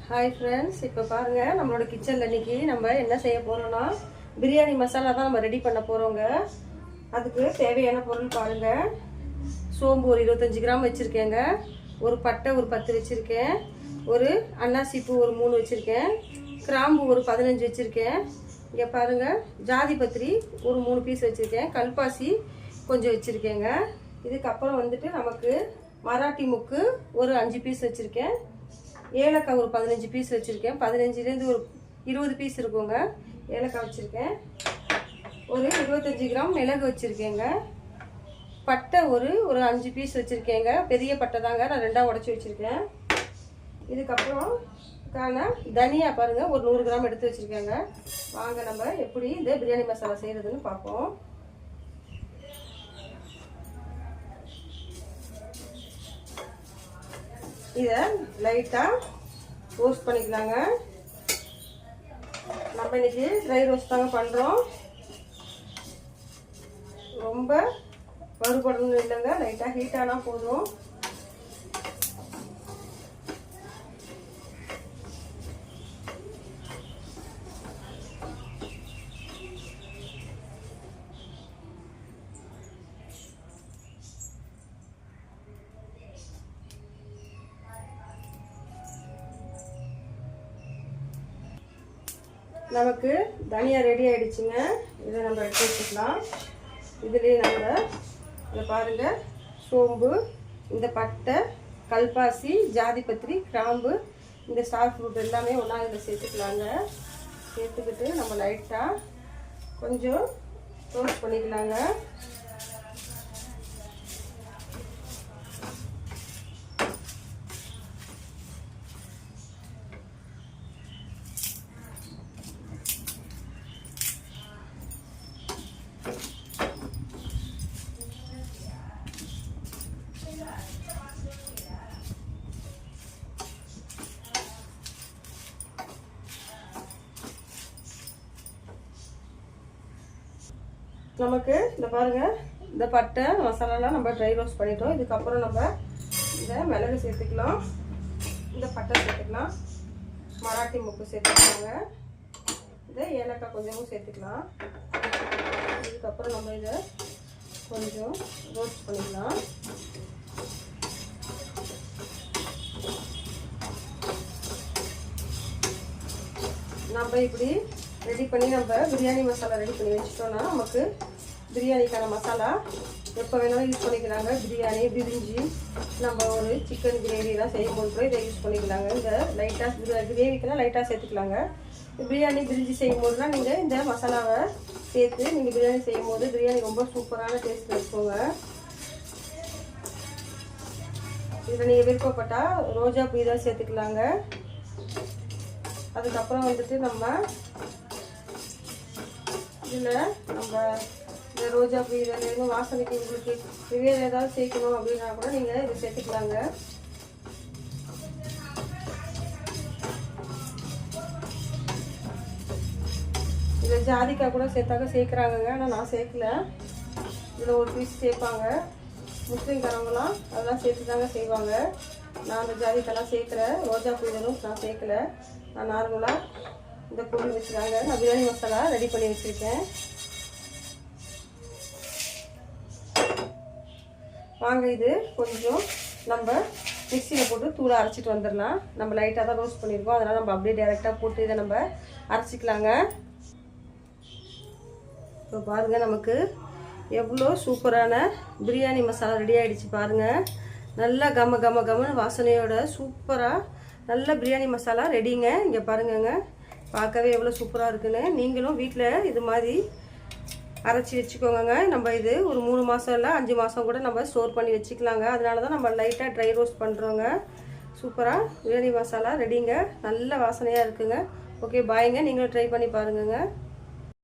Hi friends, இப்போ பாருங்கள் நம்மளோட கிச்சனில் இன்றைக்கி நம்ம என்ன செய்ய போகிறோன்னா பிரியாணி மசாலா தான் நம்ம ரெடி பண்ண போகிறோங்க. அதுக்கு தேவையான பொருள் பாருங்கள். சோம்பு ஒரு 25 கிராம் வச்சுருக்கேங்க, ஒரு பட்டை ஒரு 10 வச்சுருக்கேன், ஒரு அன்னாசி பூ ஒரு 3 வச்சுருக்கேன், கிராம்பு ஒரு 15 வச்சுருக்கேன். இங்கே பாருங்கள், ஜாதி பத்திரி ஒரு 3 பீஸ் வச்சுருக்கேன், கல்பாசி கொஞ்சம் வச்சுருக்கேங்க. இதுக்கப்புறம் வந்துட்டு நமக்கு மராட்டி முக்கு ஒரு 5 பீஸ் வச்சுருக்கேன், ஏலக்காய் ஒரு 15 பீஸ் வச்சுருக்கேன், 15லேருந்து ஒரு 20 பீஸ் இருக்குங்க ஏலக்காய் வச்சுருக்கேன், ஒரு 25 கிராம் மிளகு வச்சுருக்கேங்க, பட்டை ஒரு 5 பீஸ் வச்சுருக்கேங்க, பெரிய பட்டை தாங்க, நான் 2ஆக உடச்சி வச்சுருக்கேன். இதுக்கப்புறம் தனியா பாருங்கள் ஒரு 100 கிராம் எடுத்து வச்சுருக்கேங்க. வாங்க நம்ம எப்படி இந்த பிரியாணி மசாலா செய்கிறதுன்னு பார்ப்போம். இதை லைட்டாக ரோஸ்ட் பண்ணிக்கலாங்க. நம்ம இன்னைக்கு ட்ரை ரோஸ்ட் தாங்க பண்ணுறோம். ரொம்ப வறுபடணும் இல்லைங்க, லைட்டாக ஹீட் ஆனால் போதும். நமக்கு தனியா ரெடி ஆகிடுச்சுங்க. இதை நம்ம எடுத்து வச்சுக்கலாம். இதுலேயே நம்ம இதை பாருங்கள், சோம்பு, இந்த பட்டை, கல்பாசி, ஜாதிபத்திரி, கிராம்பு, இந்த ஸ்டார் ஃப்ரூட் எல்லாமே ஒன்றா இதில் சேர்த்துக்கலாங்க. சேர்த்துக்கிட்டு நம்ம லைட்டாக கொஞ்சம் ரோஸ்ட் பண்ணிக்கலாங்க. நமக்கு இந்த பாருங்கள், இந்த பட்டை மசாலாலாம் நம்ம ட்ரை ரோஸ்ட் பண்ணிட்டோம். இதுக்கப்புறம் நம்ம இந்த மிளகு சேர்த்துக்கலாம், இந்த பட்டை சேர்த்துக்கலாம், மராட்டி முக்கு சேர்த்துக்கலாங்க, இதை ஏலக்காய் கொஞ்சமும் சேர்த்துக்கலாம். இதுக்கப்புறம் நம்ம இதை கொஞ்சம் ரோஸ்ட் பண்ணிக்கலாம். நம்ம இப்படி ரெடி பண்ணி நம்ம பிரியாணி மசாலா ரெடி பண்ணி வச்சுட்டோன்னா நமக்கு பிரியாணிக்கான மசாலா எப்போ வேணாலும் யூஸ் பண்ணிக்கலாங்க. பிரியாணி, பிரிஞ்சி, நம்ம ஒரு சிக்கன் கிரேவிலாம் செய்யும் போது இதை யூஸ் பண்ணிக்கலாங்க. இந்த லைட்டாக கிரேவிக்கெல்லாம் லைட்டாக சேர்த்துக்கலாங்க. பிரியாணி, பிரிஞ்சி செய்யும் போதுலாம் நீங்கள் இந்த மசாலாவை சேர்த்து நீங்கள் பிரியாணி செய்யும் போது பிரியாணி ரொம்ப சூப்பரான டேஸ்ட் இருக்குங்க. இதில் நீங்கள் விருப்பப்பட்டால் ரோஜா பூ தான் சேர்த்துக்கலாங்க. அதுக்கப்புறம் வந்துட்டு நம்ம இதில் நம்ம இந்த ரோஜா பூ இதில் வாசனைக்கு உங்களுக்கு வேறு ஏதாவது சேர்க்கணும் அப்படின்னா கூட நீங்கள் இதை சேர்த்துக்கலாங்க. இதில் ஜாதிக்காய் கூட சேர்க்குறாங்கங்க, ஆனால் நான் சேர்க்கல. இதில் ஒரு பீஸ் சேர்ப்பாங்க, முஸ்லீம்காரவங்களாம் அதெல்லாம் சேர்த்து தாங்க செய்வாங்க. நான் அந்த ஜாதிக்காய்லாம் சேர்க்குறேன், ரோஜா பூ இதெல்லாம் நான் சேர்க்கல. நான் நார்மலாக இந்த பொருள் வச்சுருக்காங்க. நான் பிரியாணி மசாலா ரெடி பண்ணி வச்சுருக்கேன். வாங்க இது கொஞ்சம் நம்ம மிக்சியில் போட்டு தூளாக அரைச்சிட்டு வந்துடலாம். நம்ம லைட்டாக தான் ரோஸ்ட் பண்ணியிருக்கோம், அதனால் நம்ம அப்படியே டைரெக்டாக போட்டு இதை நம்ம அரைச்சிக்கலாங்க. இப்போ பாருங்கள், நமக்கு எவ்வளோ சூப்பரான பிரியாணி மசாலா ரெடி ஆகிடுச்சு பாருங்கள். நல்லா கமன்னு வாசனையோட சூப்பராக நல்ல பிரியாணி மசாலா ரெடிங்க. இங்கே பாருங்கங்க, பார்க்கவே எவ்வளோ சூப்பராக இருக்குன்னு. நீங்களும் வீட்டில் இது மாதிரி அரைச்சி வச்சுக்கோங்க. நம்ம இது ஒரு 3 மாதம் இல்லை 5 மாதம் கூட நம்ம ஸ்டோர் பண்ணி வச்சுக்கலாங்க. அதனால தான் நம்ம லைட்டாக ட்ரை ரோஸ்ட் பண்ணுறோங்க. சூப்பராக பிரியாணி மசாலா ரெடிங்க, நல்ல வாசனையாக இருக்குங்க. ஓகே, பாய்ங்க, நீங்களும் ட்ரை பண்ணி பாருங்கங்க.